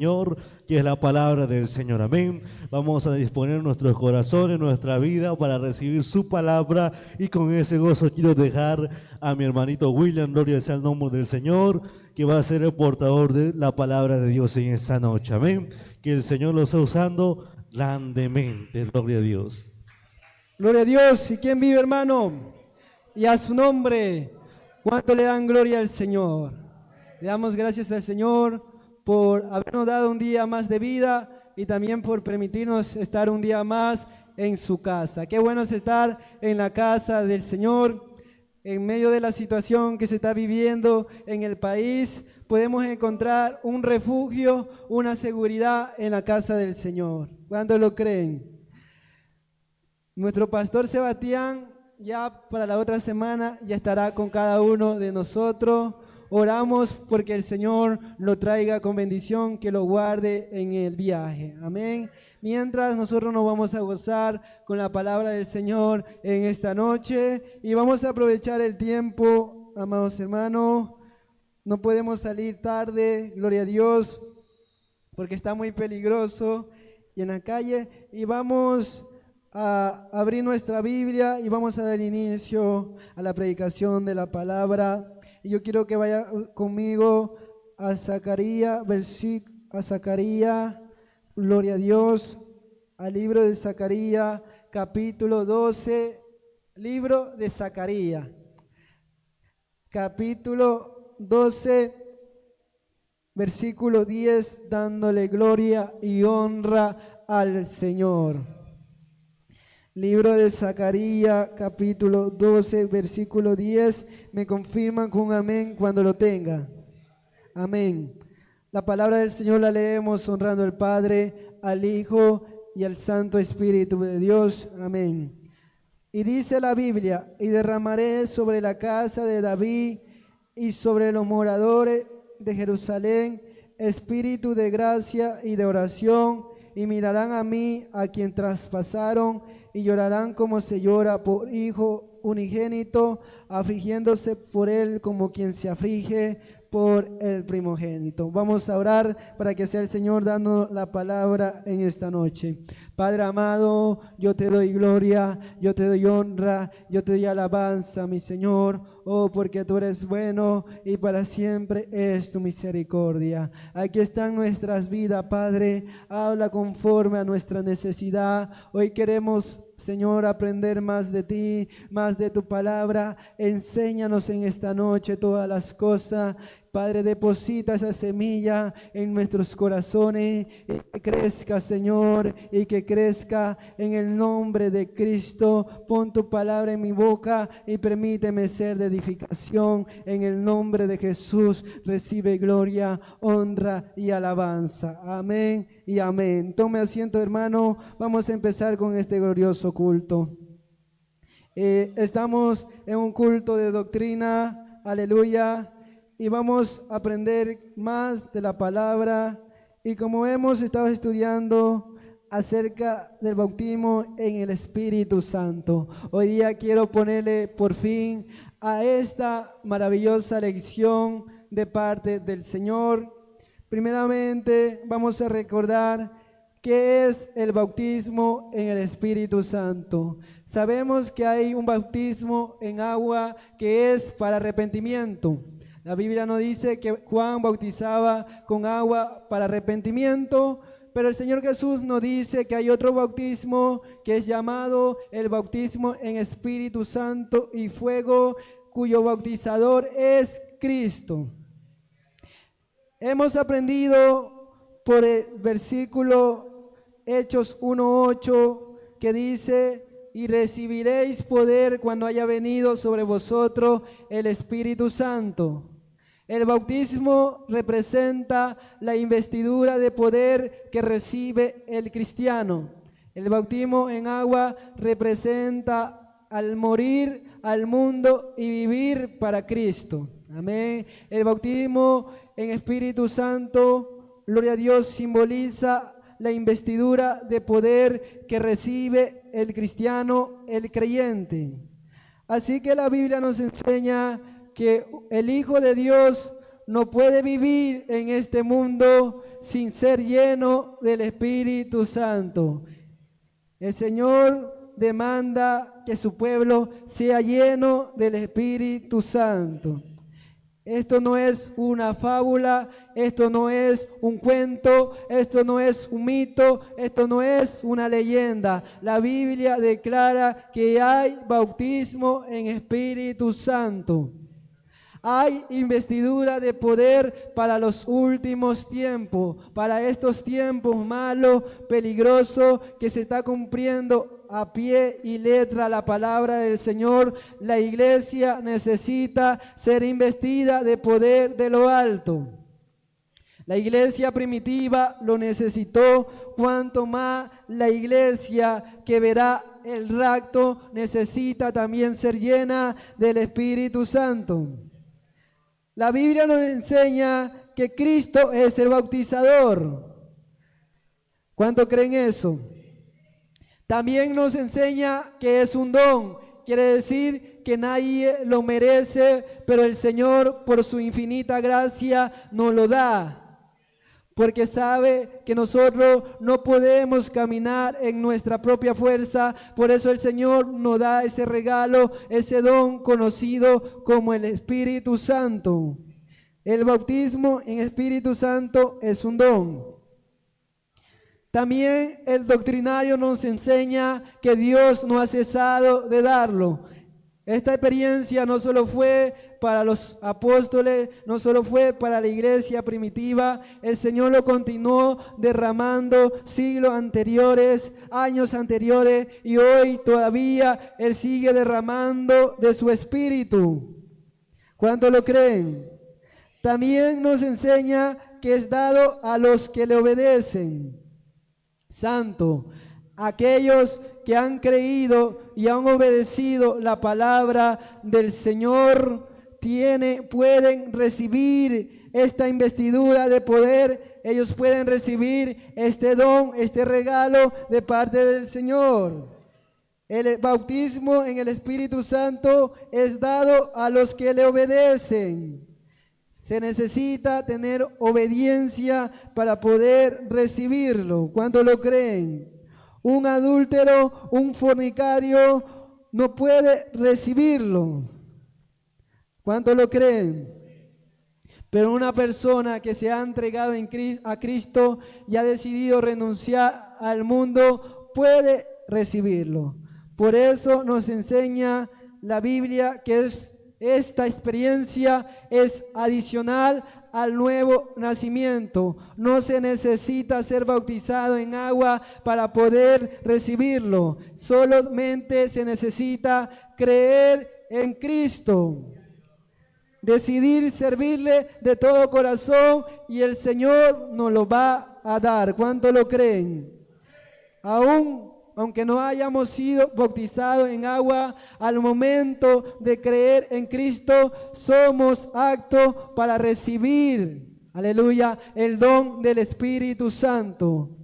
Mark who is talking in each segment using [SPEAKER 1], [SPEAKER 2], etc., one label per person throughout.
[SPEAKER 1] Señor, que es la palabra del Señor. Amén. Vamos a disponer nuestros corazones, nuestra vida para recibir su palabra, y con ese gozo quiero dejar a mi hermanito William, gloria sea el nombre del Señor, que va a ser el portador de la palabra de Dios en esta noche. Amén. Que el Señor lo esté usando grandemente. Gloria a Dios.
[SPEAKER 2] Gloria a Dios. ¿Y quién vive, hermano? Y a su nombre, ¿cuánto le dan gloria al Señor? Le damos gracias al Señor por habernos dado un día más de vida y también por permitirnos estar un día más en su casa. Qué bueno es estar en la casa del Señor. En medio de la situación que se está viviendo en el país, podemos encontrar un refugio, una seguridad en la casa del Señor. ¿Cuándo lo creen? Nuestro pastor Sebastián ya para la otra semana ya estará con cada uno de nosotros. Oramos porque el Señor lo traiga con bendición, que lo guarde en el viaje. Amén. Mientras nosotros nos vamos a gozar con la palabra del Señor en esta noche y vamos a aprovechar el tiempo, amados hermanos. No podemos salir tarde, gloria a Dios, porque está muy peligroso y en la calle. Y vamos a abrir nuestra Biblia y vamos a dar inicio a la predicación de la palabra. Y yo quiero que vaya conmigo a Zacarías, gloria a Dios, al libro de Zacarías, capítulo 12, libro de Zacarías, capítulo 12, versículo 10, dándole gloria y honra al Señor. Libro de Zacarías, capítulo 12, versículo 10. Me confirman con un amén cuando lo tenga. Amén. La palabra del Señor la leemos honrando al Padre, al Hijo y al Santo Espíritu de Dios. Amén. Y dice la Biblia: y derramaré sobre la casa de David y sobre los moradores de Jerusalén espíritu de gracia y de oración, y mirarán a mí, a quien traspasaron, y llorarán como se llora por hijo unigénito, afligiéndose por él como quien se aflige por el primogénito. Vamos a orar para que sea el Señor dando la palabra en esta noche. Padre amado, yo te doy gloria, yo te doy honra, yo te doy alabanza, mi Señor. Oh, porque tú eres bueno y para siempre es tu misericordia. Aquí están nuestras vidas, Padre. Habla conforme a nuestra necesidad. Hoy queremos, Señor, aprender más de ti, más de tu palabra. Enséñanos en esta noche todas las cosas. Padre, deposita esa semilla en nuestros corazones y que crezca, Señor, y que crezca en el nombre de Cristo. Pon tu palabra en mi boca y permíteme ser de edificación. En el nombre de Jesús recibe gloria, honra y alabanza. Amén y amén. Tome asiento, hermano. Vamos a empezar con este glorioso culto. Estamos en un culto de doctrina. Aleluya. Y vamos a aprender más de la palabra. Y como hemos estado estudiando acerca del bautismo en el Espíritu Santo, hoy día quiero ponerle por fin a esta maravillosa lección de parte del Señor. Primeramente vamos a recordar qué es el bautismo en el Espíritu Santo. Sabemos que hay un bautismo en agua que es para arrepentimiento. La Biblia nos dice que Juan bautizaba con agua para arrepentimiento, pero el Señor Jesús nos dice que hay otro bautismo que es llamado el bautismo en Espíritu Santo y fuego, cuyo bautizador es Cristo. Hemos aprendido por el versículo Hechos 1:8 que dice: y recibiréis poder cuando haya venido sobre vosotros el Espíritu Santo. El bautismo representa la investidura de poder que recibe el cristiano. El bautismo en agua representa al morir al mundo y vivir para Cristo. Amén. El bautismo en Espíritu Santo, gloria a Dios, simboliza la investidura de poder que recibe el cristiano, el creyente. Así que la Biblia nos enseña que el Hijo de Dios no puede vivir en este mundo sin ser lleno del Espíritu Santo. El Señor demanda que su pueblo sea lleno del Espíritu Santo. Esto no es una fábula, esto no es un cuento, esto no es un mito, esto no es una leyenda. La Biblia declara que hay bautismo en Espíritu Santo. Hay investidura de poder para los últimos tiempos, para estos tiempos malos, peligrosos, que se está cumpliendo a pie y letra la palabra del Señor. La iglesia necesita ser investida de poder de lo alto. La iglesia primitiva lo necesitó, cuanto más la iglesia que verá el rapto necesita también ser llena del Espíritu Santo. La Biblia nos enseña que Cristo es el bautizador. ¿Cuánto creen eso? También nos enseña que es un don. Quiere decir que nadie lo merece, pero el Señor por su infinita gracia nos lo da. Porque sabe que nosotros no podemos caminar en nuestra propia fuerza. Por eso el Señor nos da ese regalo, ese don conocido como el Espíritu Santo. El bautismo en Espíritu Santo es un don. También el doctrinario nos enseña que Dios no ha cesado de darlo. Esta experiencia no solo fue para los apóstoles, no solo fue para la iglesia primitiva, el Señor lo continuó derramando siglos anteriores, años anteriores, y hoy todavía Él sigue derramando de su Espíritu. ¿Cuánto lo creen? También nos enseña que es dado a los que le obedecen. Santo, aquellos que han creído y han obedecido la palabra del Señor, pueden recibir esta investidura de poder. Ellos pueden recibir este don, este regalo de parte del Señor. El bautismo en el Espíritu Santo es dado a los que le obedecen. Se necesita tener obediencia para poder recibirlo. ¿Cuánto lo creen? Un adúltero, un fornicario no puede recibirlo. ¿Cuánto lo creen? Pero una persona que se ha entregado a Cristo y ha decidido renunciar al mundo puede recibirlo. Por eso nos enseña la Biblia que esta experiencia es adicional al nuevo nacimiento. No se necesita ser bautizado en agua para poder recibirlo. Solamente se necesita creer en Cristo. Decidir servirle de todo corazón y el Señor nos lo va a dar. ¿Cuánto lo creen? Aunque no hayamos sido bautizados en agua, al momento de creer en Cristo, somos aptos para recibir, aleluya, el don del Espíritu Santo.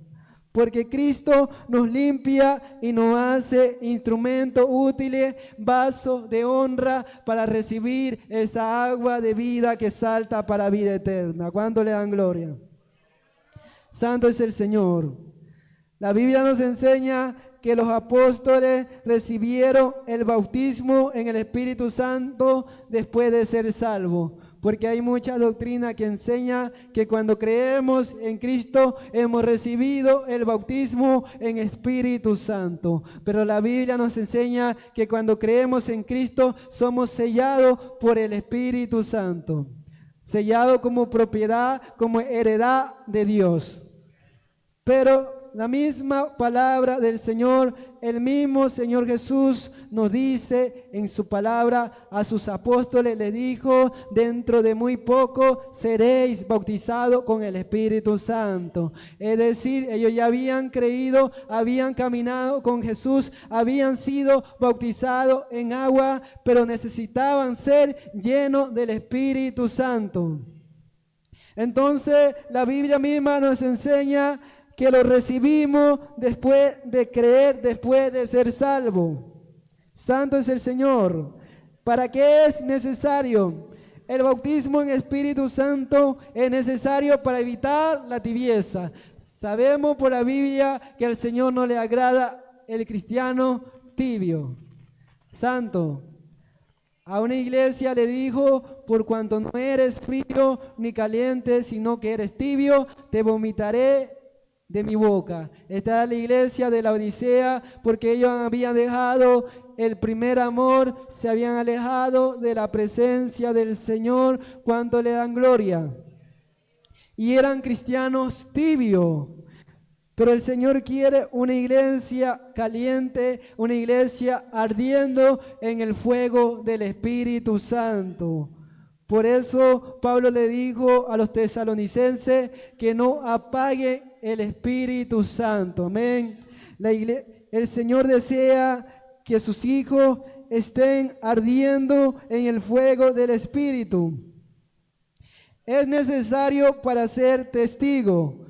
[SPEAKER 2] Porque Cristo nos limpia y nos hace instrumentos útiles, vasos de honra para recibir esa agua de vida que salta para vida eterna. ¿Cuánto le dan gloria? Santo es el Señor. La Biblia nos enseña que los apóstoles recibieron el bautismo en el Espíritu Santo después de ser salvos. Porque hay mucha doctrina que enseña que cuando creemos en Cristo hemos recibido el bautismo en Espíritu Santo. Pero la Biblia nos enseña que cuando creemos en Cristo somos sellados por el Espíritu Santo. Sellados como propiedad, como heredad de Dios. Pero la misma palabra del Señor, el mismo Señor Jesús nos dice en su palabra a sus apóstoles, le dijo, dentro de muy poco seréis bautizados con el Espíritu Santo. Es decir, ellos ya habían creído, habían caminado con Jesús, habían sido bautizados en agua, pero necesitaban ser llenos del Espíritu Santo. Entonces, la Biblia misma nos enseña que lo recibimos después de creer, después de ser salvo. Santo es el Señor. ¿Para qué es necesario? El bautismo en Espíritu Santo es necesario para evitar la tibieza. Sabemos por la Biblia que al Señor no le agrada el cristiano tibio. Santo. A una iglesia le dijo: por cuanto no eres frío ni caliente, sino que eres tibio, te vomitaré de mi boca. Esta es la iglesia de la Odisea, porque ellos habían dejado el primer amor, se habían alejado de la presencia del Señor cuando le dan gloria. Y eran cristianos tibios. Pero el Señor quiere una iglesia caliente, una iglesia ardiendo en el fuego del Espíritu Santo. Por eso Pablo le dijo a los tesalonicenses que no apague el Espíritu Santo. Amén. El Señor desea que sus hijos estén ardiendo en el fuego del Espíritu. Es necesario para ser testigo.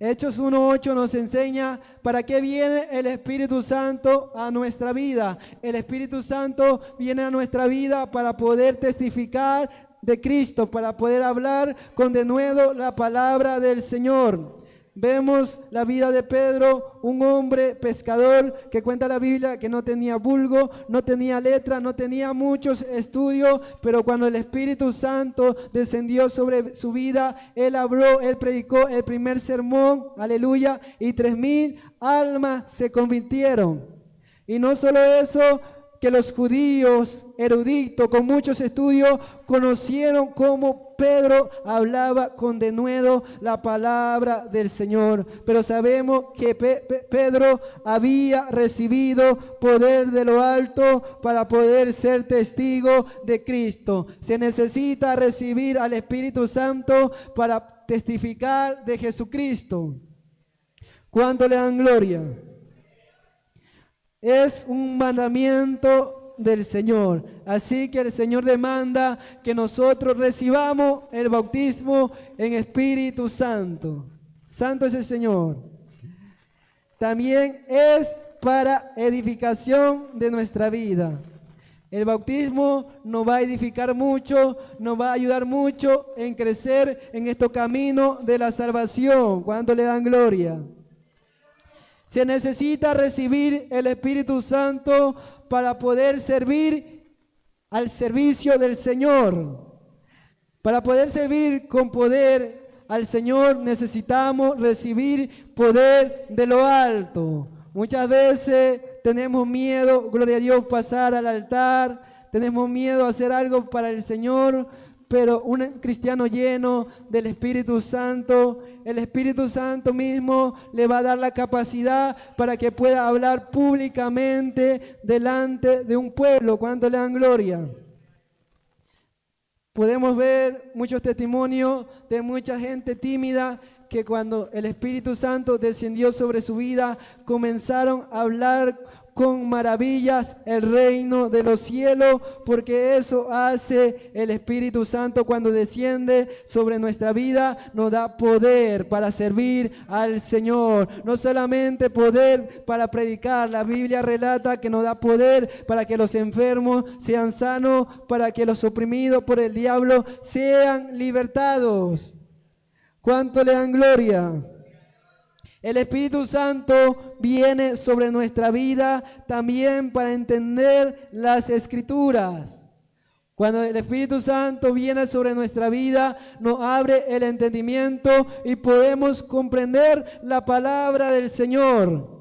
[SPEAKER 2] Hechos 1:8 nos enseña para qué viene el Espíritu Santo a nuestra vida. El Espíritu Santo viene a nuestra vida para poder testificar de Cristo, para poder hablar con denuedo la palabra del Señor. Vemos la vida de Pedro, un hombre pescador que cuenta la Biblia que no tenía vulgo, no tenía letra, no tenía muchos estudios, pero cuando el Espíritu Santo descendió sobre su vida, él habló, él predicó el primer sermón, aleluya, y 3,000 almas se convirtieron. Y no solo eso, que los judíos eruditos con muchos estudios conocieron cómo Pedro hablaba con denuedo la palabra del Señor. Pero sabemos que Pedro había recibido poder de lo alto para poder ser testigo de Cristo. Se necesita recibir al Espíritu Santo para testificar de Jesucristo. ¿Cuánto le dan gloria? Es un mandamiento del Señor. Así que el Señor demanda que nosotros recibamos el bautismo en Espíritu Santo. Santo es el Señor. También es para edificación de nuestra vida. El bautismo nos va a edificar mucho, nos va a ayudar mucho en crecer en este camino de la salvación. ¿Cuánto le dan gloria? Se necesita recibir el Espíritu Santo para poder servir al servicio del Señor. Para poder servir con poder al Señor necesitamos recibir poder de lo alto. Muchas veces tenemos miedo, gloria a Dios, pasar al altar, tenemos miedo a hacer algo para el Señor, pero un cristiano lleno del Espíritu Santo, el Espíritu Santo mismo le va a dar la capacidad para que pueda hablar públicamente delante de un pueblo. ¿Cuánto le dan gloria? Podemos ver muchos testimonios de mucha gente tímida que cuando el Espíritu Santo descendió sobre su vida, comenzaron a hablar con maravillas el reino de los cielos, porque eso hace el Espíritu Santo cuando desciende sobre nuestra vida, nos da poder para servir al Señor, no solamente poder para predicar, la Biblia relata que nos da poder para que los enfermos sean sanos, para que los oprimidos por el diablo sean libertados. ¿Cuánto le dan gloria? El Espíritu Santo viene sobre nuestra vida también para entender las Escrituras. Cuando el Espíritu Santo viene sobre nuestra vida, nos abre el entendimiento y podemos comprender la palabra del Señor.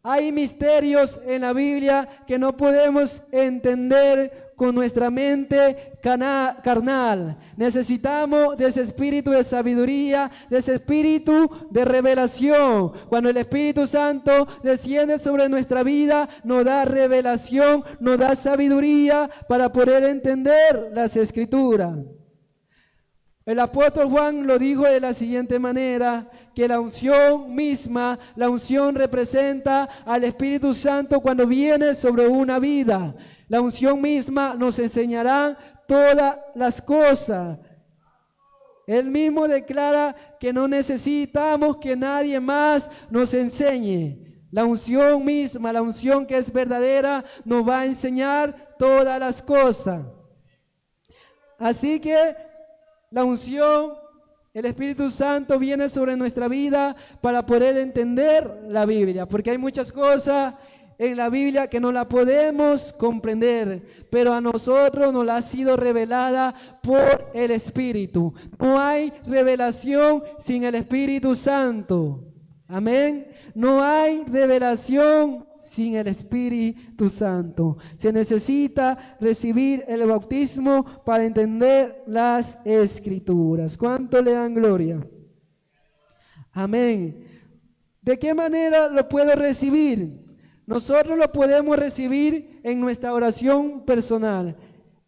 [SPEAKER 2] Hay misterios en la Biblia que no podemos entender con nuestra mente carnal. Necesitamos de ese espíritu de sabiduría, de ese espíritu de revelación. Cuando el Espíritu Santo desciende sobre nuestra vida, nos da revelación, nos da sabiduría para poder entender las Escrituras. El apóstol Juan lo dijo de la siguiente manera, que la unción misma, la unción representa al Espíritu Santo cuando viene sobre una vida. La unción misma nos enseñará todas las cosas. Él mismo declara que no necesitamos que nadie más nos enseñe. La unción misma, la unción que es verdadera, nos va a enseñar todas las cosas. Así que la unción, el Espíritu Santo viene sobre nuestra vida para poder entender la Biblia, porque hay muchas cosas en la Biblia que no la podemos comprender, pero a nosotros nos la ha sido revelada por el Espíritu. No hay revelación sin el Espíritu Santo. Amén. No hay revelación sin el Espíritu Santo. Se necesita recibir el bautismo para entender las Escrituras. ¿Cuánto le dan gloria? Amén. ¿De qué manera lo puedo recibir? Nosotros lo podemos recibir en nuestra oración personal.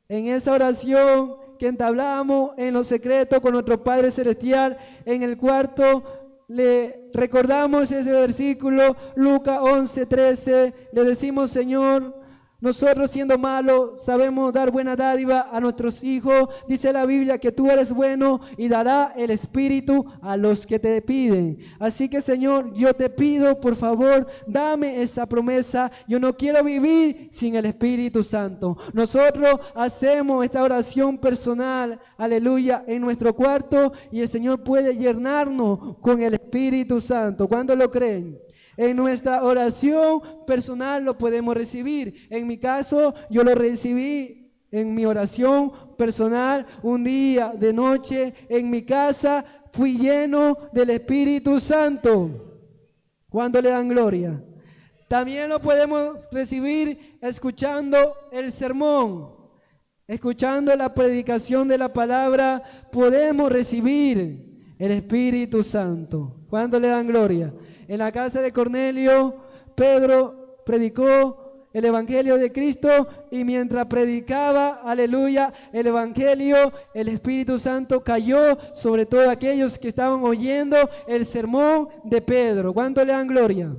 [SPEAKER 2] En esa oración que entablamos en lo secreto con nuestro Padre Celestial, en el cuarto le recordamos ese versículo, Lucas 11:13, le decimos: Señor, nosotros siendo malos sabemos dar buena dádiva a nuestros hijos. Dice la Biblia que tú eres bueno y dará el Espíritu a los que te piden. Así que, Señor, yo te pido, por favor, dame esa promesa. Yo no quiero vivir sin el Espíritu Santo. Nosotros hacemos esta oración personal, aleluya, en nuestro cuarto, y el Señor puede llenarnos con el Espíritu Santo. ¿Cuándo lo creen? En nuestra oración personal lo podemos recibir. En mi caso, yo lo recibí en mi oración personal un día de noche en mi casa. Fui lleno del Espíritu Santo. ¿Cuándo le dan gloria? También lo podemos recibir escuchando el sermón. Escuchando la predicación de la palabra, podemos recibir el Espíritu Santo. ¿Cuándo le dan gloria? En la casa de Cornelio, Pedro predicó el Evangelio de Cristo, y mientras predicaba, aleluya, el Evangelio, el Espíritu Santo cayó sobre todos aquellos que estaban oyendo el sermón de Pedro. ¿Cuánto le dan gloria?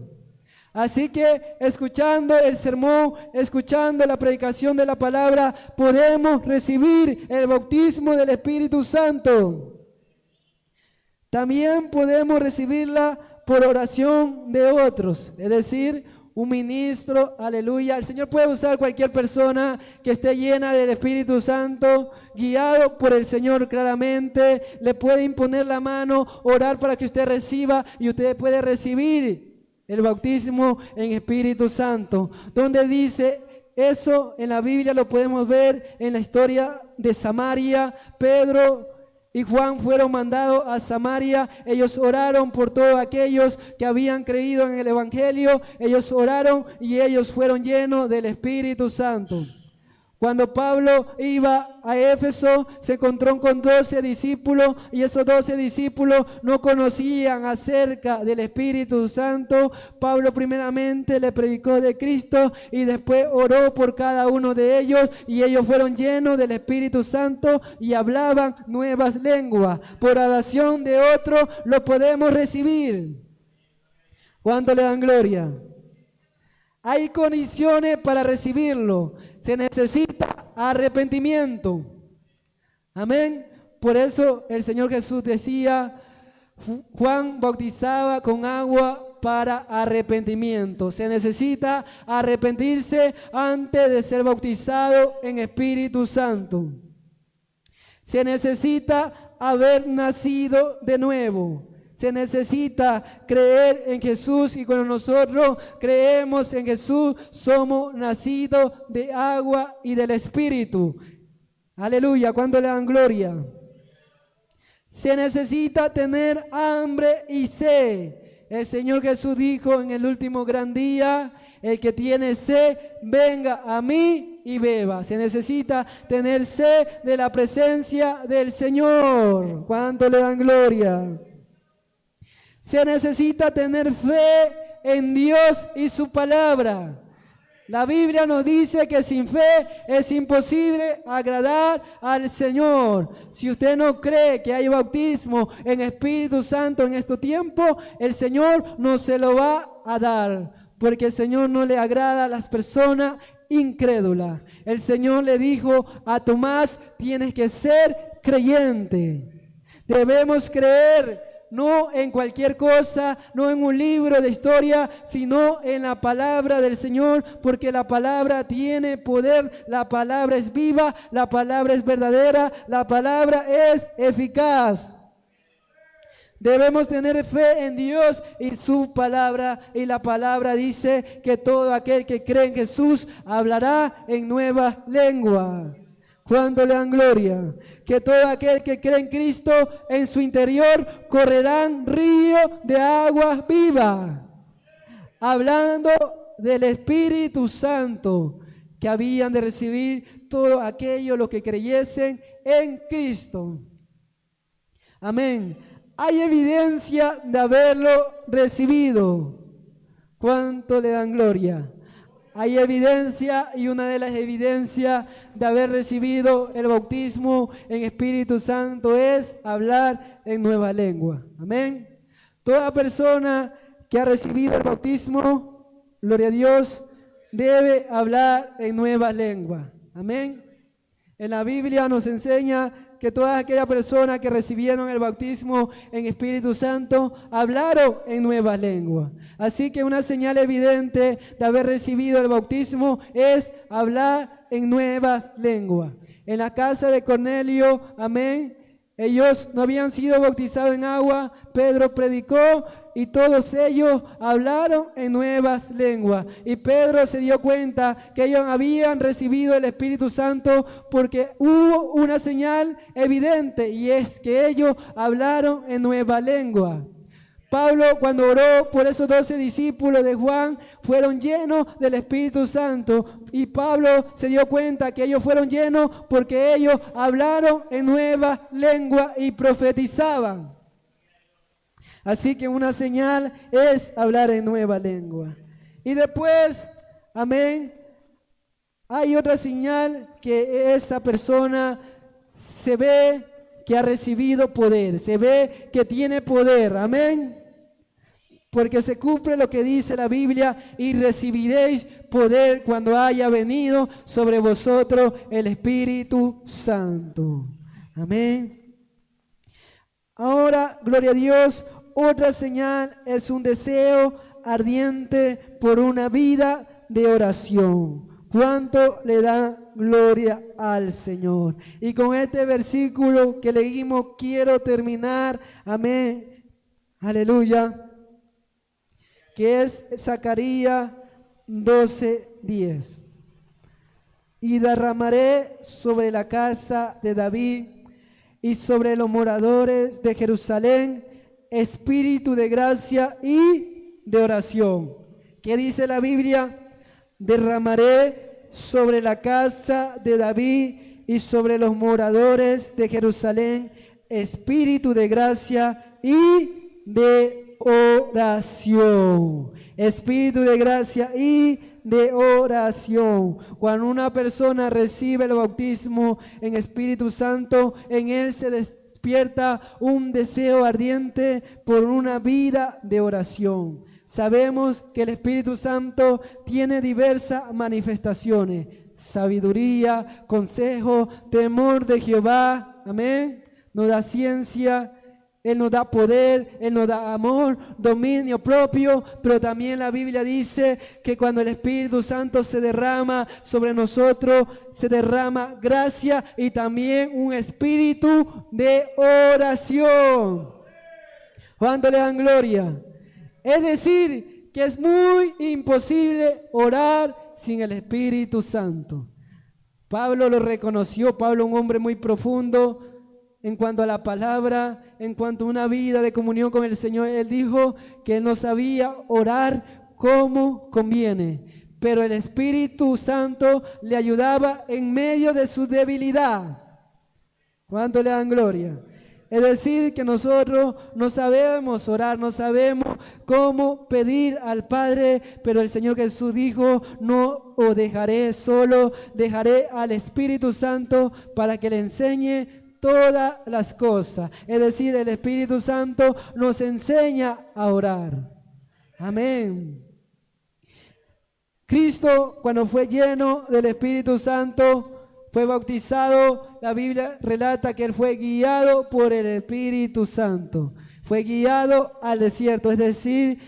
[SPEAKER 2] Así que escuchando el sermón, escuchando la predicación de la palabra, podemos recibir el bautismo del Espíritu Santo. También podemos recibirla por oración de otros, es decir, un ministro, aleluya. El Señor puede usar cualquier persona que esté llena del Espíritu Santo, guiado por el Señor claramente. Le puede imponer la mano, orar para que usted reciba, y usted puede recibir el bautismo en Espíritu Santo. Donde dice eso en la Biblia lo podemos ver en la historia de Samaria. Pedro y Juan fueron mandados a Samaria. Ellos oraron por todos aquellos que habían creído en el Evangelio. Ellos oraron y ellos fueron llenos del Espíritu Santo. Cuando Pablo iba a Éfeso, se encontró con 12 discípulos, y esos 12 discípulos no conocían acerca del Espíritu Santo. Pablo primeramente le predicó de Cristo y después oró por cada uno de ellos, y ellos fueron llenos del Espíritu Santo y hablaban nuevas lenguas. Por oración de otro lo podemos recibir. ¿Cuánto le dan gloria? Hay condiciones para recibirlo. Se necesita arrepentimiento. Amén. Por eso el Señor Jesús decía, Juan bautizaba con agua para arrepentimiento. Se necesita arrepentirse antes de ser bautizado en Espíritu Santo. Se necesita haber nacido de nuevo. Se necesita creer en Jesús, y cuando nosotros creemos en Jesús, somos nacidos de agua y del Espíritu. Aleluya, ¿cuándo le dan gloria? Se necesita tener hambre y sed. El Señor Jesús dijo en el último gran día: el que tiene sed, venga a mí y beba. Se necesita tener sed de la presencia del Señor. ¿Cuánto le dan gloria? Se necesita tener fe en Dios y su palabra. La Biblia nos dice que sin fe es imposible agradar al Señor. Si usted no cree que hay bautismo en Espíritu Santo en estos tiempos, el Señor no se lo va a dar, porque el Señor no le agrada a las personas incrédulas. El Señor le dijo a Tomás: tienes que ser creyente. Debemos creer no en cualquier cosa, no en un libro de historia, sino en la palabra del Señor, porque la palabra tiene poder, la palabra es viva, la palabra es verdadera, la palabra es eficaz. Debemos tener fe en Dios y su palabra, y la palabra dice que todo aquel que cree en Jesús hablará en nueva lengua. Cuando le dan gloria, que todo aquel que cree en Cristo, en su interior correrán ríos de agua viva. Hablando del Espíritu Santo, que habían de recibir todo aquello lo que creyesen en Cristo. Amén. Hay evidencia de haberlo recibido. ¿Cuánto le dan gloria? Hay evidencia, y una de las evidencias de haber recibido el bautismo en Espíritu Santo es hablar en nueva lengua. Amén. Toda persona que ha recibido el bautismo, gloria a Dios, debe hablar en nueva lengua. Amén. En la Biblia nos enseña que todas aquellas personas que recibieron el bautismo en Espíritu Santo hablaron en nueva lengua. Así que una señal evidente de haber recibido el bautismo es hablar en nuevas lenguas. En la casa de Cornelio, amén, ellos no habían sido bautizados en agua, Pedro predicó y todos ellos hablaron en nuevas lenguas. Y Pedro se dio cuenta que ellos habían recibido el Espíritu Santo porque hubo una señal evidente, y es que ellos hablaron en nueva lengua. Pablo, cuando oró por esos 12 discípulos de Juan, fueron llenos del Espíritu Santo, y Pablo se dio cuenta que ellos fueron llenos porque ellos hablaron en nueva lengua y profetizaban. Así que una señal es hablar en nueva lengua. Y después, amén, hay otra señal, que esa persona se ve que ha recibido poder, se ve que tiene poder, amén. Porque se cumple lo que dice la Biblia: y recibiréis poder cuando haya venido sobre vosotros el Espíritu Santo. Amén. Ahora, gloria a Dios, otra señal es un deseo ardiente por una vida de oración. ¿Cuánto le da gloria al Señor? Y con este versículo que leímos quiero terminar, amén, aleluya, que es Zacarías 12:10. Y derramaré sobre la casa de David y sobre los moradores de Jerusalén espíritu de gracia y de oración. ¿Qué dice la Biblia? Derramaré sobre la casa de David y sobre los moradores de Jerusalén espíritu de gracia y de oración. Espíritu de gracia y de oración. Cuando una persona recibe el bautismo en Espíritu Santo, en él se despierta un deseo ardiente por una vida de oración. Sabemos que el Espíritu Santo tiene diversas manifestaciones: sabiduría, consejo, temor de Jehová, amén, nos da ciencia, Él nos da poder, Él nos da amor, dominio propio. Pero también la Biblia dice que cuando el Espíritu Santo se derrama sobre nosotros, se derrama gracia y también un espíritu de oración. ¿Cuánto le dan gloria? Es decir, que es muy imposible orar sin el Espíritu Santo. Pablo lo reconoció, Pablo, un hombre muy profundo en cuanto a la palabra, en cuanto a una vida de comunión con el Señor. Él dijo que él no sabía orar como conviene, pero el Espíritu Santo le ayudaba en medio de su debilidad. ¿Cuánto le dan gloria? Es decir, que nosotros no sabemos orar, no sabemos cómo pedir al Padre, pero el Señor Jesús dijo: no os dejaré solo, dejaré al Espíritu Santo para que le enseñe todas las cosas. Es decir, el Espíritu Santo nos enseña a orar. Amén. Cristo, cuando fue lleno del Espíritu Santo, fue bautizado. La Biblia relata que él fue guiado por el Espíritu Santo. fue guiado al desierto, es decir,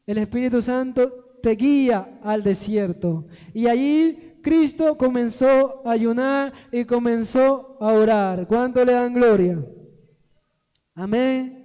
[SPEAKER 2] el Espíritu Santo te guía al desierto. Y allí Cristo comenzó a ayunar y comenzó a orar. ¿Cuánto le dan gloria? Amén.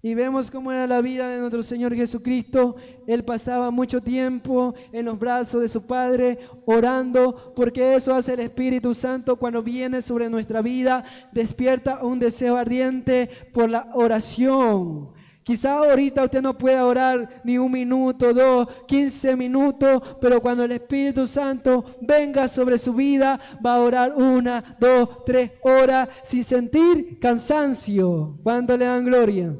[SPEAKER 2] Y vemos cómo era la vida de nuestro Señor Jesucristo. Él pasaba mucho tiempo en los brazos de su Padre orando, porque eso hace el Espíritu Santo cuando viene sobre nuestra vida. Despierta un deseo ardiente por la oración. Quizá ahorita usted no pueda orar ni 1 minuto, 2, 15 minutos, pero cuando el Espíritu Santo venga sobre su vida, va a orar 1, 2, 3 horas sin sentir cansancio. ¿Cuánto le dan gloria?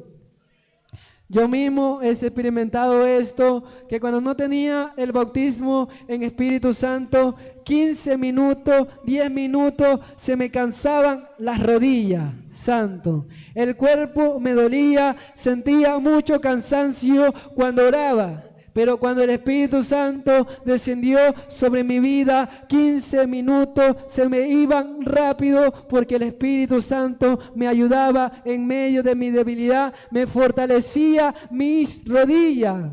[SPEAKER 2] Yo mismo he experimentado esto, que cuando no tenía el bautismo en Espíritu Santo, 15 minutos, 10 minutos, se me cansaban las rodillas. Santo. El cuerpo me dolía, sentía mucho cansancio cuando oraba. Pero cuando el Espíritu Santo descendió sobre mi vida, 15 minutos se me iban rápido porque el Espíritu Santo me ayudaba en medio de mi debilidad, me fortalecía mis rodillas.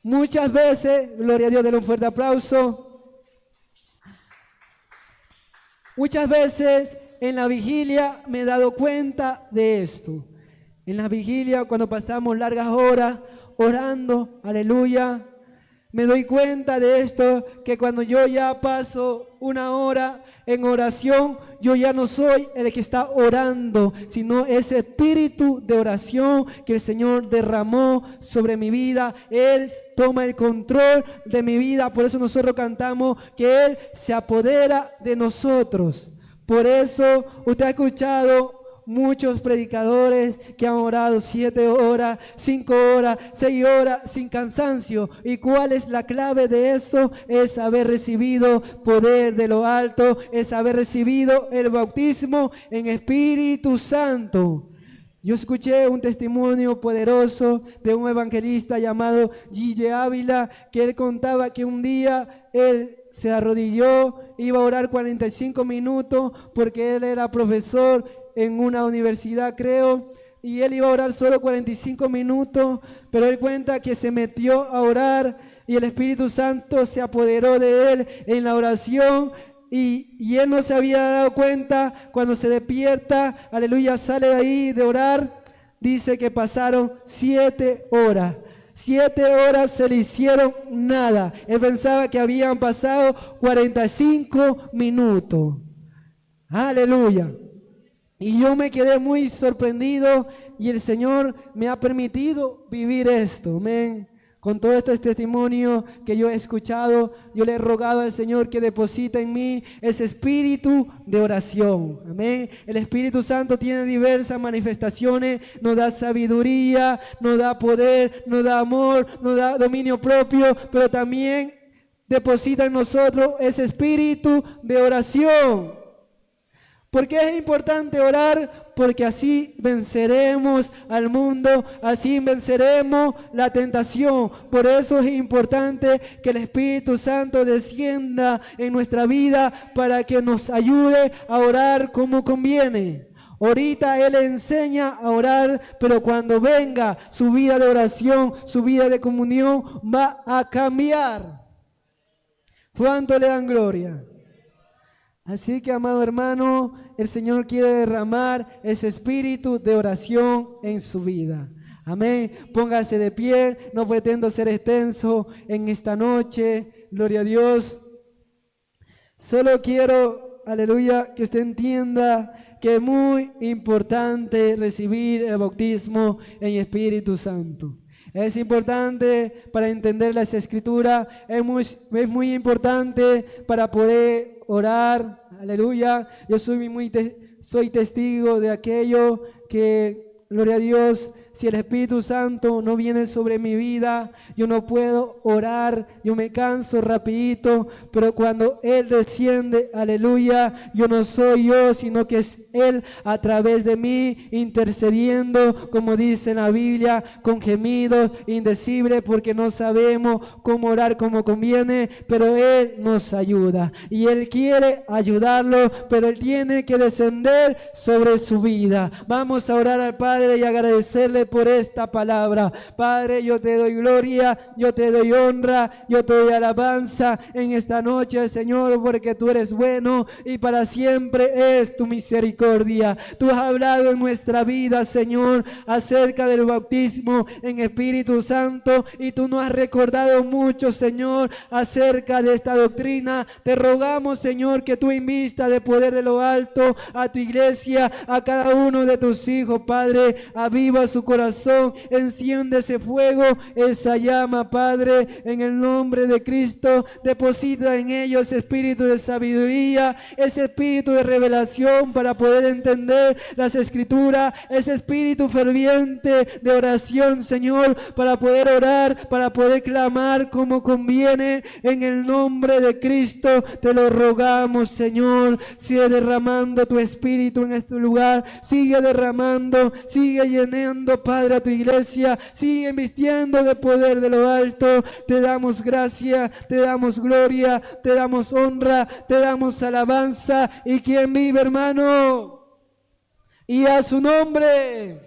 [SPEAKER 2] Muchas veces, gloria a Dios, denle un fuerte aplauso. Muchas veces en la vigilia me he dado cuenta de esto. En la vigilia, cuando pasamos largas horas orando, aleluya, me doy cuenta de esto, que cuando yo ya paso 1 hora en oración, yo ya no soy el que está orando, sino ese espíritu de oración que el Señor derramó sobre mi vida. Él toma el control de mi vida. Por eso nosotros cantamos que Él se apodera de nosotros. Por eso usted ha escuchado muchos predicadores que han orado 7 horas, 5 horas, 6 horas sin cansancio. ¿Y cuál es la clave de eso? Es haber recibido poder de lo alto, es haber recibido el bautismo en Espíritu Santo. Yo escuché un testimonio poderoso de un evangelista llamado Gille Ávila, que él contaba que un día él se arrodilló, iba a orar 45 minutos porque él era profesor en una universidad, creo, y él iba a orar solo 45 minutos, pero él cuenta que se metió a orar y el Espíritu Santo se apoderó de él en la oración y él no se había dado cuenta. Cuando se despierta, aleluya, sale de ahí de orar, dice que pasaron 7 horas. 7 horas se le hicieron nada. Él pensaba que habían pasado 45 minutos. Aleluya. Y yo me quedé muy sorprendido y el Señor me ha permitido vivir esto. Amén. Con todo este testimonio que yo he escuchado, yo le he rogado al Señor que deposita en mí ese espíritu de oración. Amén. El Espíritu Santo tiene diversas manifestaciones, nos da sabiduría, nos da poder, nos da amor, nos da dominio propio, pero también deposita en nosotros ese espíritu de oración. ¿Por qué es importante orar? Porque así venceremos al mundo, así venceremos la tentación. Por eso es importante que el Espíritu Santo descienda en nuestra vida para que nos ayude a orar como conviene. Ahorita Él enseña a orar, pero cuando venga su vida de oración, su vida de comunión, va a cambiar. ¿Cuánto le dan gloria? Así que, amado hermano, el Señor quiere derramar ese espíritu de oración en su vida. Amén. Póngase de pie. No pretendo ser extenso en esta noche. Gloria a Dios. Solo quiero, aleluya, que usted entienda que es muy importante recibir el bautismo en Espíritu Santo. Es importante para entender las Escrituras, es muy importante para poder orar, aleluya. Yo soy testigo de aquello que, gloria a Dios, si el Espíritu Santo no viene sobre mi vida, yo no puedo orar, yo me canso rapidito, pero cuando Él desciende, aleluya, yo no soy yo, sino que es Él a través de mí, intercediendo, como dice en la Biblia, con gemidos indecibles, porque no sabemos cómo orar como conviene, pero Él nos ayuda, y Él quiere ayudarlo, pero Él tiene que descender sobre su vida. Vamos a orar al Padre y agradecerle por esta palabra. Padre, yo te doy gloria, yo te doy honra, yo te doy alabanza en esta noche, Señor, porque tú eres bueno y para siempre es tu misericordia. Tú has hablado en nuestra vida, Señor, acerca del bautismo en Espíritu Santo, y tú nos has recordado mucho, Señor, acerca de esta doctrina. Te rogamos, Señor, que tú invistas de poder de lo alto a tu iglesia, a cada uno de tus hijos, Padre. Aviva su corazón, enciende ese fuego, esa llama, Padre, en el nombre de Cristo. Deposita en ellos ese espíritu de sabiduría, ese espíritu de revelación para poder entender las Escrituras, ese espíritu ferviente de oración, Señor, para poder orar, para poder clamar como conviene. En el nombre de Cristo te lo rogamos, Señor. Sigue derramando tu espíritu en este lugar, sigue derramando, sigue llenando, Padre, a tu iglesia, sigue vistiendo de poder de lo alto. Te damos gracia, te damos gloria, te damos honra, te damos alabanza. ¿Y quién vive, hermano? Y a su nombre,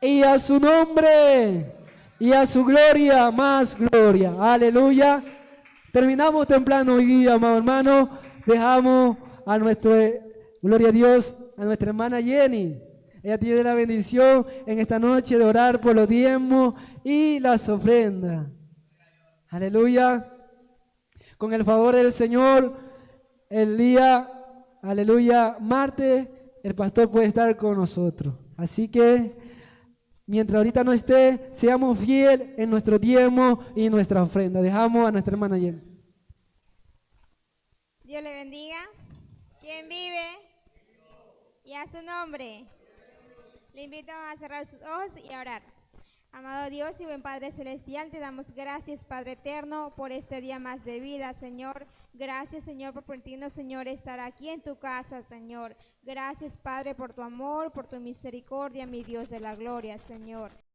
[SPEAKER 2] y a su nombre, y a su gloria, más gloria. Aleluya. Terminamos temprano hoy día, amado hermano. Dejamos a nuestro, gloria a Dios, a nuestra hermana Jenny. Ella tiene la bendición en esta noche de orar por los diezmos y las ofrendas. Aleluya. Con el favor del Señor, el día, aleluya, martes, el pastor puede estar con nosotros. Así que, mientras ahorita no esté, seamos fieles en nuestro diezmo y nuestra ofrenda. Dejamos a nuestra hermana Jenny.
[SPEAKER 3] Dios le bendiga. ¿Quién vive? Y a su nombre. Le invito a cerrar sus ojos y a orar. Amado Dios y buen Padre Celestial, te damos gracias, Padre Eterno, por este día más de vida, Señor. Gracias, Señor, por permitirnos, Señor, estar aquí en tu casa, Señor. Gracias, Padre, por tu amor, por tu misericordia, mi Dios de la gloria, Señor.